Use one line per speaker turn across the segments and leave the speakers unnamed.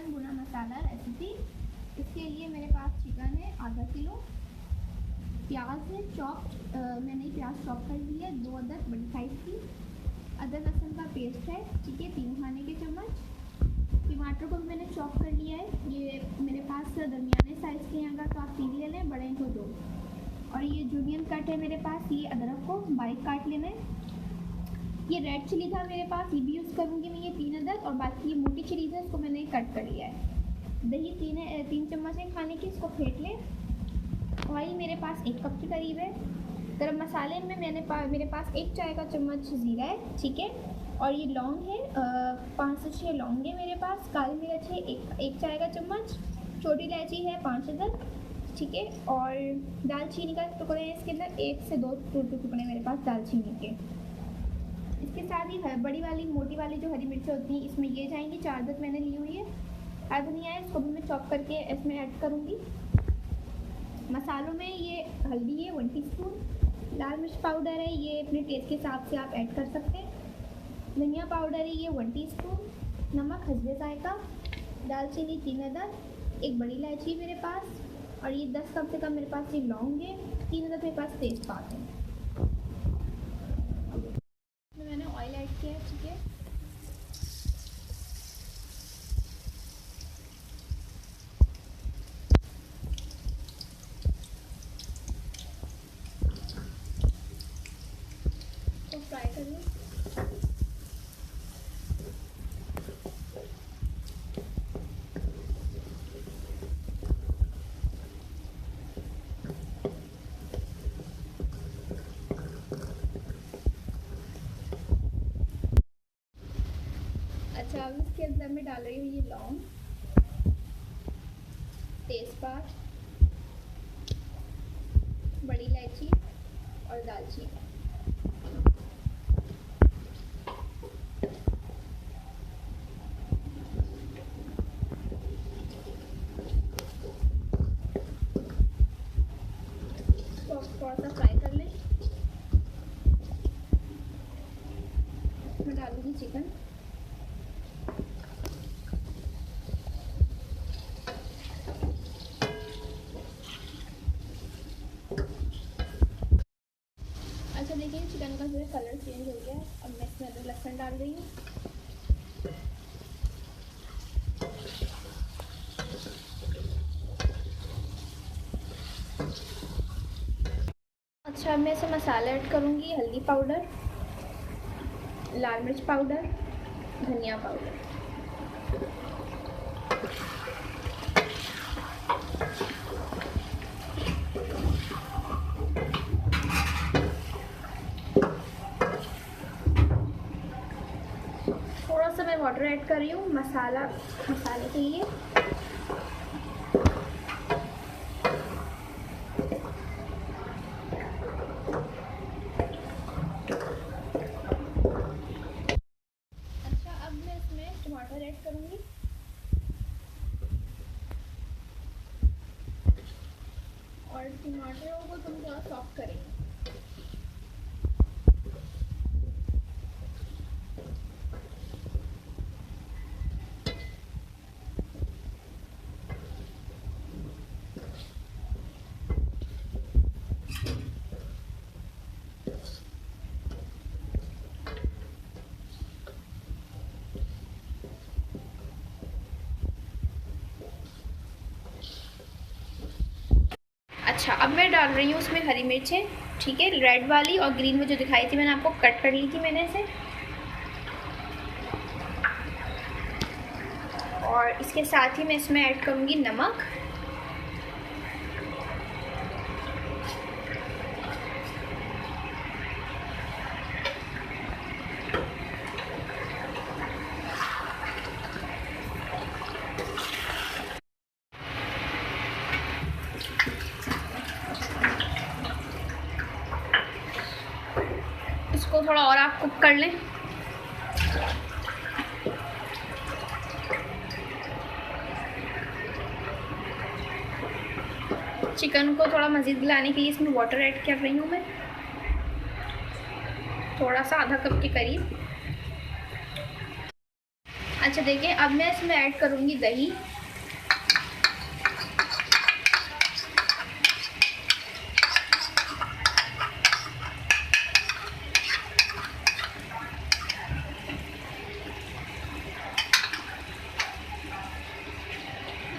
Chicken भुना मसाला recipe. इसके लिए मेरे पास चिकन है आधा किलो, प्याज है चॉप्ड, मैंने प्याज चॉप कर ली है 2 अदरक बड़ी साइज़ की, अदरक लहसुन का पेस्ट है, ठीक है 3 खाने के चम्मच। टमाटर को भी मैंने चॉप कर लिया है, ये मेरे पास दरमियाने साइज़ के हैं, अगर तो आप 3 ले लें, बड़े हैं तो 2। और ये जूलियन कट है मेरे पास, ये अदरक को बारीक काट लेना है। ये रेड चिली था मेरे पास, ये भी यूज़ करूँगी मैं, ये 3 अदरक, और बाकी ये मोटी चिलीज़ है, इसको मैंने कट कर लिया है। दही 3 चम्मच है खाने की, इसको फेंट लें। ऑयल मेरे पास 1 कप के करीब है। गरम मसाले में मेरे पास 1 चाय का चम्मच ज़ीरा है, ठीक है। और ये लौंग है, 5 से 6 लौंग है मेरे पास। काली मिर्च है 1 चाय का चम्मच। छोटी इलायची है 5 अदद, ठीक है। और दालचीनी का टुकड़े हैं इसके अंदर, 1 से 2 टुकड़े मेरे पास दालचीनी के। इसके साथ ही बड़ी वाली मोटी वाली जो हरी मिर्चें होती हैं, इसमें ये जाएंगी 4 अदद मैंने ली हुई है। हरा धनिया है, इसको भी मैं चॉप करके इसमें ऐड करूँगी। मसालों में ये हल्दी है 1 टीस्पून, लाल मिर्च पाउडर है, ये अपने टेस्ट के हिसाब से आप ऐड कर सकते हैं। धनिया पाउडर है ये 1 टीस्पून, नमक हस्बे जायका, दालचीनी 3 अदद, 1 बड़ी इलायची मेरे पास, और ये 10 कम से कम मेरे पास ये लौंग है, 3 अदद मेरे पास तेज़पात है। मैंने ऑयल ऐड किया है, ठीक है। तो फ्राई कर लूँ। अच्छा, अब इसके अंदर मैं डाल रही हूँ ये लौंग, तेज़पात, बड़ी इलायची और दालचीनी। तो थोड़ा सा फ्राई कर लें। मैं डालूँगी चिकन। अच्छा देखिए, चिकन का जो है कलर चेंज हो गया है। अब मैं इसमें अदरक लहसुन डाल रही हूँ। अच्छा, अब मैं इसे मसाला ऐड करूँगी। हल्दी पाउडर, लाल मिर्च पाउडर, धनिया पाउडर। थोड़ा सा मैं वाटर ऐड कर रही हूँ मसाले के लिए। अच्छा, अब मैं इसमें टमाटर ऐड करूँगी। और टमाटरों को तुम थोड़ा सॉफ्ट करेंगे। अच्छा, अब मैं डाल रही हूँ उसमें हरी मिर्चें, ठीक है, रेड वाली और ग्रीन में जो दिखाई थी मैंने आपको, कट कर ली थी मैंने इसे। और इसके साथ ही मैं इसमें ऐड करूँगी नमक, इसको थोड़ा और आप कुक कर लें। चिकन को थोड़ा मज़ीद गलाने के लिए इसमें वाटर ऐड कर रही हूँ मैं, थोड़ा सा आधा कप के करीब। अच्छा देखिए, अब मैं इसमें ऐड करूँगी दही।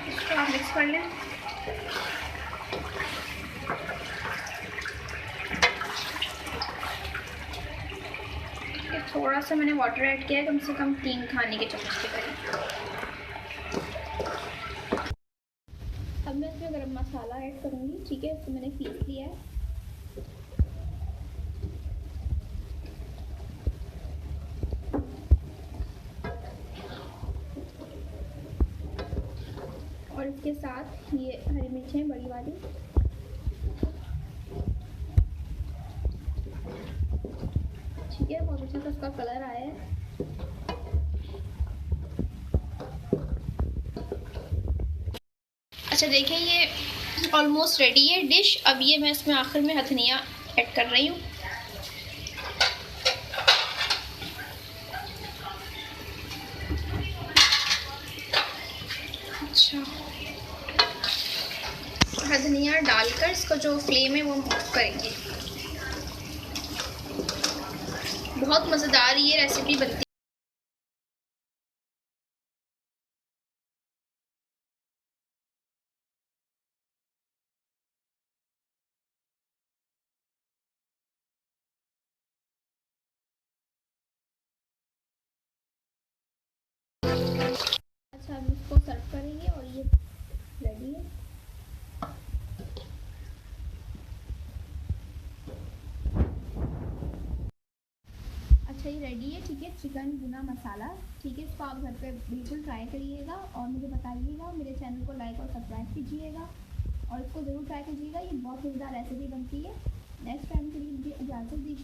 इसको आप मिक्स कर लें। थोड़ा सा मैंने वाटर ऐड किया है, कम से कम 3 खाने के चम्मच के करीब। अब मैं इसमें गरम मसाला ऐड करूँगी, ठीक है। इसको मैंने पीस लिया है। और इसके साथ ये हरी मिर्चें बड़ी वाली, ठीक है। बहुत अच्छा सा उसका कलर आया है। अच्छा देखिए, ये ऑलमोस्ट रेडी है डिश। अब ये मैं इसमें आखिर में हथनिया ऐड कर रही हूँ। अच्छा, धनिया डालकर इसका जो फ्लेम है वो ऑफ करेंगे। बहुत मज़ेदार ये रेसिपी बनती है। अच्छा, हम इसको सर्व करेंगे और ये रेडी है। अच्छा, ये रेडी है, ठीक है। चिकन भुना मसाला, ठीक है। इसको आप घर पे बिल्कुल ट्राई करिएगा और मुझे बताइएगा। मेरे चैनल को लाइक और सब्सक्राइब कीजिएगा और इसको ज़रूर ट्राई कीजिएगा। ये बहुत मज़ेदार रेसिपी बनती है। नेक्स्ट टाइम के लिए मुझे इजाज़त दीजिए।